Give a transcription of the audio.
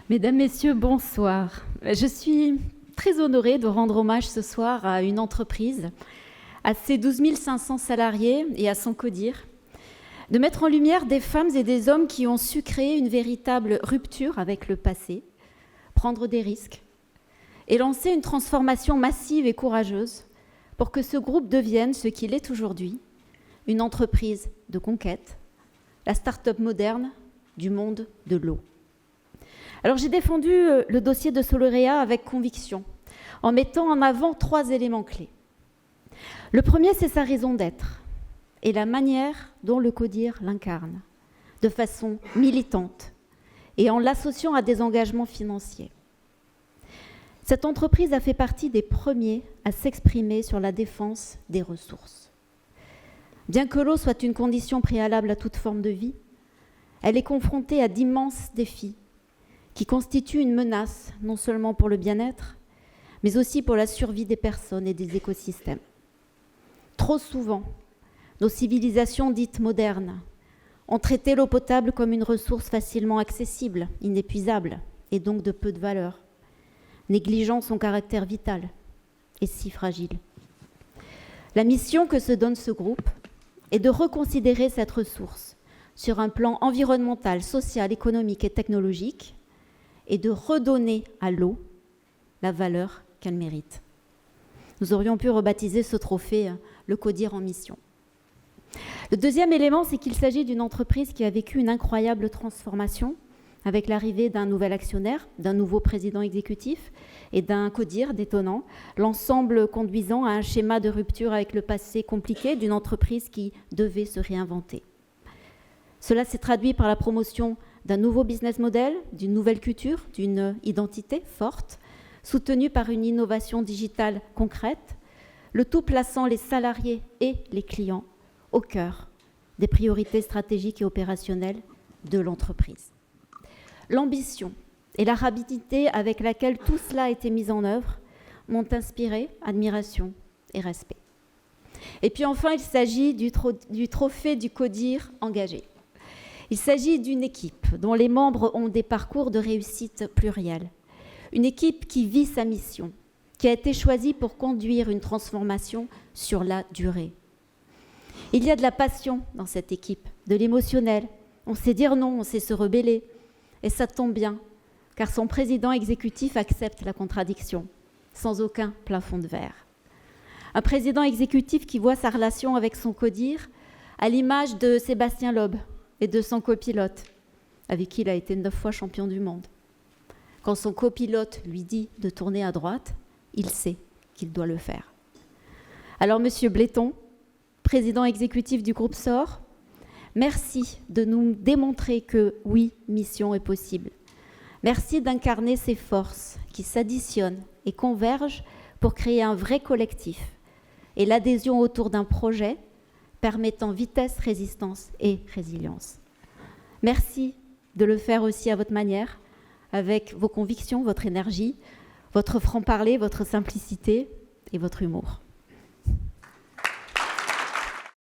Mesdames, Messieurs, bonsoir. Je suis très honorée de rendre hommage ce soir à une entreprise, à ses 12 500 salariés et à son CODIR, de mettre en lumière des femmes et des hommes qui ont su créer une véritable rupture avec le passé, prendre des risques et lancer une transformation massive et courageuse pour que ce groupe devienne ce qu'il est aujourd'hui, une entreprise de conquête, la start-up moderne du monde de l'eau. Alors j'ai défendu le dossier de Solorea avec conviction, en mettant en avant 3 éléments clés. Le premier, c'est sa raison d'être et la manière dont le CODIR l'incarne, de façon militante et en l'associant à des engagements financiers. Cette entreprise a fait partie des premiers à s'exprimer sur la défense des ressources. Bien que l'eau soit une condition préalable à toute forme de vie, elle est confrontée à d'immenses défis qui constituent une menace non seulement pour le bien-être, mais aussi pour la survie des personnes et des écosystèmes. Trop souvent, nos civilisations dites modernes ont traité l'eau potable comme une ressource facilement accessible, inépuisable, et donc de peu de valeur, négligeant son caractère vital et si fragile. La mission que se donne ce groupe est de reconsidérer cette ressource sur un plan environnemental, social, économique et technologique, et de redonner à l'eau la valeur qu'elle mérite. Nous aurions pu rebaptiser ce trophée le CODIR en mission. Le deuxième élément, c'est qu'il s'agit d'une entreprise qui a vécu une incroyable transformation avec l'arrivée d'un nouvel actionnaire, d'un nouveau président exécutif et d'un CODIR détonnant, l'ensemble conduisant à un schéma de rupture avec le passé compliqué d'une entreprise qui devait se réinventer. Cela s'est traduit par la promotion d'un nouveau business model, d'une nouvelle culture, d'une identité forte, soutenue par une innovation digitale concrète, le tout plaçant les salariés et les clients au cœur des priorités stratégiques et opérationnelles de l'entreprise. L'ambition et la rapidité avec laquelle tout cela a été mis en œuvre m'ont inspiré admiration et respect. Et puis enfin, il s'agit du trophée du CODIR engagé. Il s'agit d'une équipe dont les membres ont des parcours de réussite pluriels. Une équipe qui vit sa mission, qui a été choisie pour conduire une transformation sur la durée. Il y a de la passion dans cette équipe, de l'émotionnel. On sait dire non, on sait se rebeller. Et ça tombe bien, car son président exécutif accepte la contradiction, sans aucun plafond de verre. Un président exécutif qui voit sa relation avec son CODIR à l'image de Sébastien Loeb et de son copilote, avec qui il a été 9 fois champion du monde. Quand son copilote lui dit de tourner à droite, il sait qu'il doit le faire. Alors, Monsieur Bléton, président exécutif du groupe SOR, merci de nous démontrer que oui, mission est possible. Merci d'incarner ces forces qui s'additionnent et convergent pour créer un vrai collectif et l'adhésion autour d'un projet permettant vitesse, résistance et résilience. Merci de le faire aussi à votre manière, avec vos convictions, votre énergie, votre franc-parler, votre simplicité et votre humour.